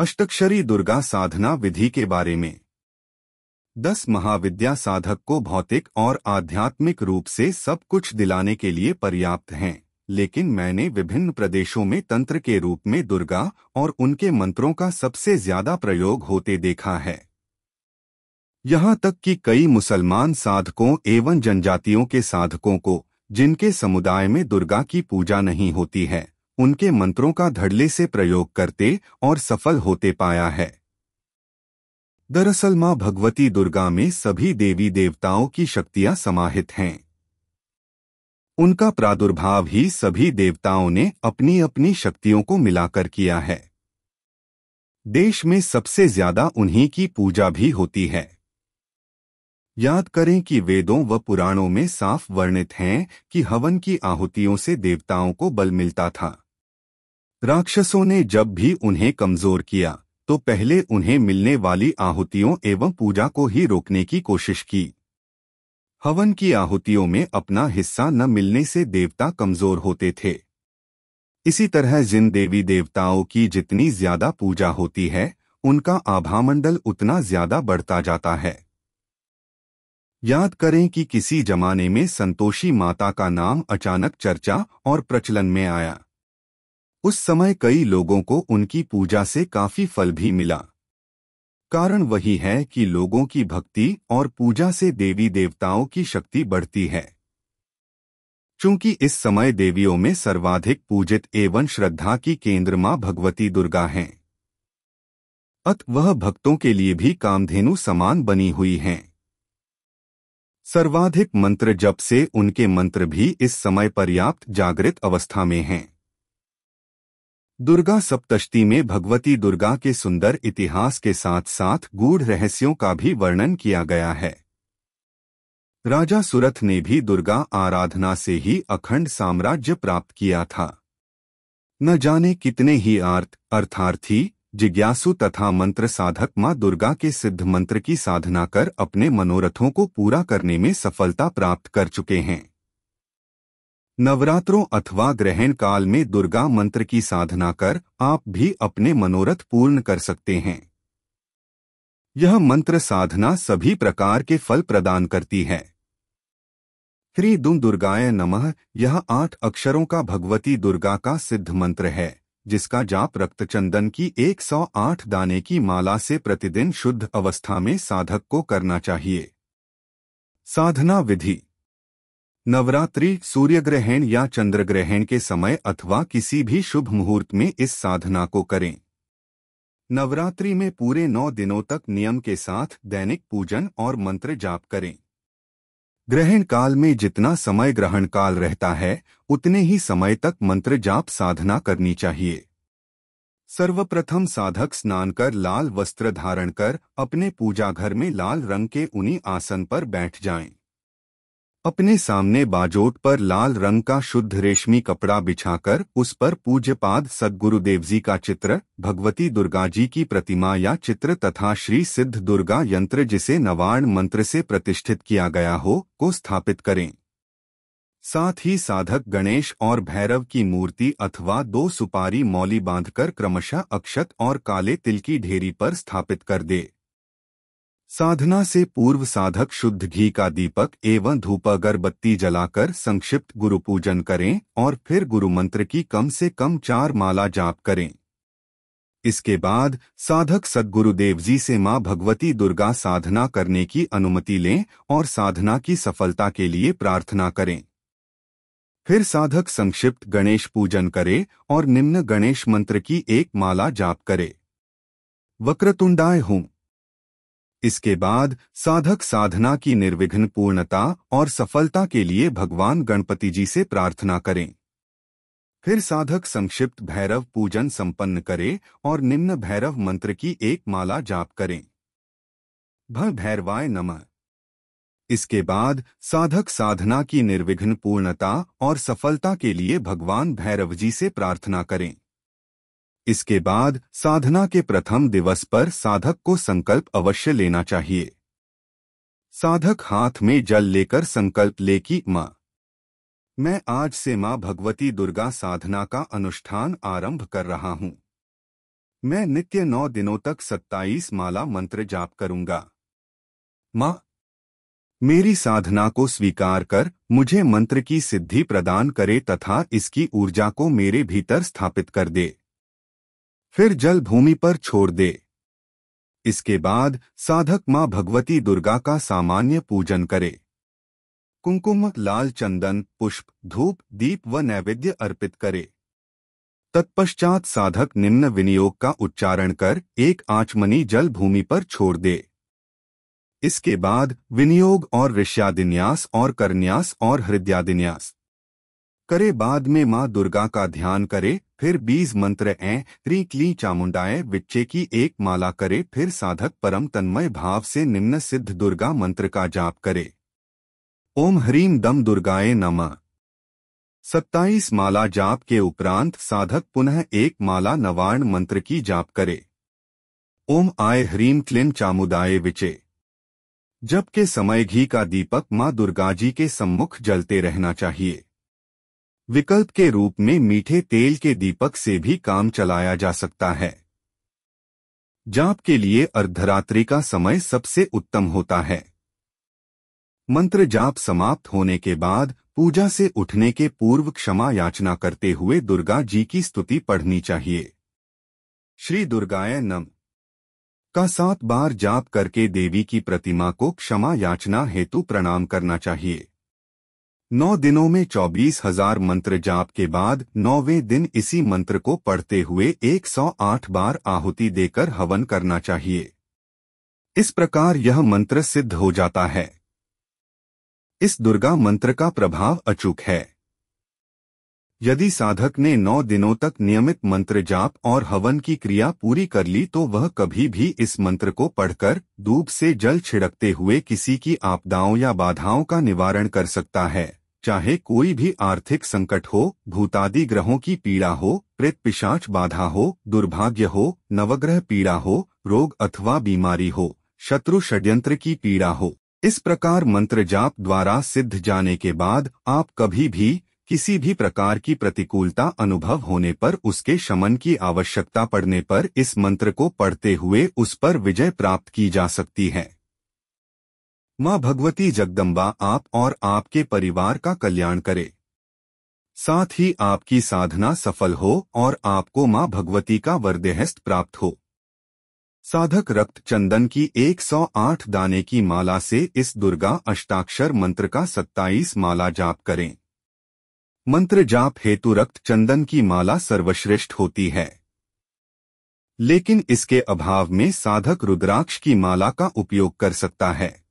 अष्टक्षरी दुर्गा साधना विधि के बारे में। 10 महाविद्या साधक को भौतिक और आध्यात्मिक रूप से सब कुछ दिलाने के लिए पर्याप्त हैं, लेकिन मैंने विभिन्न प्रदेशों में तंत्र के रूप में दुर्गा और उनके मंत्रों का सबसे ज्यादा प्रयोग होते देखा है। यहाँ तक कि कई मुसलमान साधकों एवं जनजातियों के साधकों को, जिनके समुदाय में दुर्गा की पूजा नहीं होती है, उनके मंत्रों का धड़ल्ले से प्रयोग करते और सफल होते पाया है। दरअसल मां भगवती दुर्गा में सभी देवी देवताओं की शक्तियां समाहित हैं। उनका प्रादुर्भाव ही सभी देवताओं ने अपनी अपनी शक्तियों को मिलाकर किया है। देश में सबसे ज्यादा उन्हीं की पूजा भी होती है। याद करें कि वेदों व पुराणों में साफ वर्णित हैं कि हवन की आहुतियों से देवताओं को बल मिलता था। राक्षसों ने जब भी उन्हें कमजोर किया तो पहले उन्हें मिलने वाली आहुतियों एवं पूजा को ही रोकने की कोशिश की। हवन की आहुतियों में अपना हिस्सा न मिलने से देवता कमजोर होते थे। इसी तरह जिन देवी देवताओं की जितनी ज्यादा पूजा होती है, उनका आभामंडल उतना ज्यादा बढ़ता जाता है। याद करें कि किसी जमाने में संतोषी माता का नाम अचानक चर्चा और प्रचलन में आया। उस समय कई लोगों को उनकी पूजा से काफी फल भी मिला। कारण वही है कि लोगों की भक्ति और पूजा से देवी देवताओं की शक्ति बढ़ती है। चूंकि इस समय देवियों में सर्वाधिक पूजित एवं श्रद्धा की केंद्र मां भगवती दुर्गा हैं, अतः वह भक्तों के लिए भी कामधेनु समान बनी हुई हैं। सर्वाधिक मंत्र जप से उनके मंत्र भी इस समय पर्याप्त जागृत अवस्था में हैं। दुर्गा सप्तशती में भगवती दुर्गा के सुंदर इतिहास के साथ साथ गूढ़ रहस्यों का भी वर्णन किया गया है। राजा सुरथ ने भी दुर्गा आराधना से ही अखंड साम्राज्य प्राप्त किया था। न जाने कितने ही अर्थार्थी, जिज्ञासु तथा मंत्र साधक मां दुर्गा के सिद्ध मंत्र की साधना कर अपने मनोरथों को पूरा करने में सफलता प्राप्त कर चुके हैं। नवरात्रों अथवा ग्रहण काल में दुर्गा मंत्र की साधना कर आप भी अपने मनोरथ पूर्ण कर सकते हैं। यह मंत्र साधना सभी प्रकार के फल प्रदान करती है। ह्रीं दुं दुर्गाय नमः यह 8 अक्षरों का भगवती दुर्गा का सिद्ध मंत्र है, जिसका जाप रक्तचंदन की 108 दाने की माला से प्रतिदिन शुद्ध अवस्था में साधक को करना चाहिए। साधना विधि। नवरात्रि, सूर्यग्रहण या चंद्रग्रहण के समय अथवा किसी भी शुभ मुहूर्त में इस साधना को करें। नवरात्रि में पूरे 9 दिनों तक नियम के साथ दैनिक पूजन और मंत्र जाप करें। ग्रहण काल में जितना समय ग्रहण काल रहता है, उतने ही समय तक मंत्र जाप साधना करनी चाहिए। सर्वप्रथम साधक स्नान कर लाल वस्त्र धारण कर अपने पूजा घर में लाल रंग के ऊनी आसन पर बैठ जाएं। अपने सामने बाजोट पर लाल रंग का शुद्ध रेशमी कपड़ा बिछाकर उस पर पूज्यपाद सद्गुरुदेव जी का चित्र, भगवती दुर्गा जी की प्रतिमा या चित्र तथा श्री सिद्ध दुर्गा यंत्र जिसे नवार्ण मंत्र से प्रतिष्ठित किया गया हो, को स्थापित करें। साथ ही साधक गणेश और भैरव की मूर्ति अथवा 2 सुपारी मौली बांधकर क्रमशः अक्षत और काले तिल की ढेरी पर स्थापित कर दे। साधना से पूर्व साधक शुद्ध घी का दीपक एवं धूप अगरबत्ती जलाकर संक्षिप्त गुरु पूजन करें और फिर गुरु मंत्र की कम से कम 4 माला जाप करें। इसके बाद साधक सद्गुरुदेव जी से मां भगवती दुर्गा साधना करने की अनुमति लें और साधना की सफलता के लिए प्रार्थना करें। फिर साधक संक्षिप्त गणेश पूजन करे और निम्न गणेश मंत्र की 1 माला जाप करे। वक्रतुंडाय हुम। इसके बाद साधक साधना की निर्विघ्न पूर्णता और सफलता के लिए भगवान गणपति जी से प्रार्थना करें। फिर साधक संक्षिप्त भैरव पूजन संपन्न करे और निम्न भैरव मंत्र की 1 माला जाप करें। भ भैरवाय नमः। इसके बाद साधक साधना की निर्विघ्न पूर्णता और सफलता के लिए भगवान भैरव जी से प्रार्थना करें। इसके बाद साधना के प्रथम दिवस पर साधक को संकल्प अवश्य लेना चाहिए। साधक हाथ में जल लेकर संकल्प ले कि मैं आज से मां भगवती दुर्गा साधना का अनुष्ठान आरंभ कर रहा हूं। मैं नित्य 9 दिनों तक 27 माला मंत्र जाप करूंगा। माँ, मेरी साधना को स्वीकार कर मुझे मंत्र की सिद्धि प्रदान करे तथा इसकी ऊर्जा को मेरे भीतर स्थापित कर दे। फिर जल भूमि पर छोड़ दे। इसके बाद साधक मां भगवती दुर्गा का सामान्य पूजन करे। कुंकुम, लाल चंदन, पुष्प, धूप, दीप व नैवेद्य अर्पित करे। तत्पश्चात साधक निम्न विनियोग का उच्चारण कर एक आचमनी जल भूमि पर छोड़ दे। इसके बाद विनियोग और ऋष्यादिन्यास और करन्यास और हृदयादिन्यास करे। बाद में मां दुर्गा का ध्यान करे। फिर 20 मंत्र ऐं ह्रीं क्लीं चामुंडाय विच्चे की एक माला करे। फिर साधक परम तन्मय भाव से निम्न सिद्ध दुर्गा मंत्र का जाप करे। ओम ह्रीं दम दुर्गाये नमः। 27 माला जाप के उपरांत साधक पुनः एक माला नवार्ण मंत्र की जाप करे। ओम आय ह्रीं क्लीं चामुंडाय विचे। जप के समय घी का दीपक मां दुर्गा जी के सम्मुख जलते रहना चाहिए। विकल्प के रूप में मीठे तेल के दीपक से भी काम चलाया जा सकता है। जाप के लिए अर्धरात्रि का समय सबसे उत्तम होता है। मंत्र जाप समाप्त होने के बाद पूजा से उठने के पूर्व क्षमा याचना करते हुए दुर्गा जी की स्तुति पढ़नी चाहिए। श्री दुर्गाय नमः का 7 बार जाप करके देवी की प्रतिमा को क्षमा याचना हेतु प्रणाम करना चाहिए। 9 दिनों में 24,000 मंत्र जाप के बाद 9वें दिन इसी मंत्र को पढ़ते हुए 108 बार आहुति देकर हवन करना चाहिए। इस प्रकार यह मंत्र सिद्ध हो जाता है। इस दुर्गा मंत्र का प्रभाव अचूक है। यदि साधक ने 9 दिनों तक नियमित मंत्र जाप और हवन की क्रिया पूरी कर ली तो वह कभी भी इस मंत्र को पढ़कर दूब से जल छिड़कते हुए किसी की आपदाओं या बाधाओं का निवारण कर सकता है। चाहे कोई भी आर्थिक संकट हो, भूतादि ग्रहों की पीड़ा हो, प्रेत पिशाच बाधा हो, दुर्भाग्य हो, नवग्रह पीड़ा हो, रोग अथवा बीमारी हो, शत्रु षड्यंत्र की पीड़ा हो, इस प्रकार मंत्र जाप द्वारा सिद्ध जाने के बाद आप कभी भी किसी भी प्रकार की प्रतिकूलता अनुभव होने पर उसके शमन की आवश्यकता पड़ने पर इस मंत्र को पढ़ते हुए उस पर विजय प्राप्त की जा सकती है। मां भगवती जगदम्बा आप और आपके परिवार का कल्याण करे। साथ ही आपकी साधना सफल हो और आपको मां भगवती का वरदेहस्त प्राप्त हो। साधक रक्त चंदन की 108 दाने की माला से इस दुर्गा अष्टाक्षर मंत्र का 27 माला जाप करें। मंत्र जाप हेतु रक्त चंदन की माला सर्वश्रेष्ठ होती है, लेकिन इसके अभाव में साधक रुद्राक्ष की माला का उपयोग कर सकता है।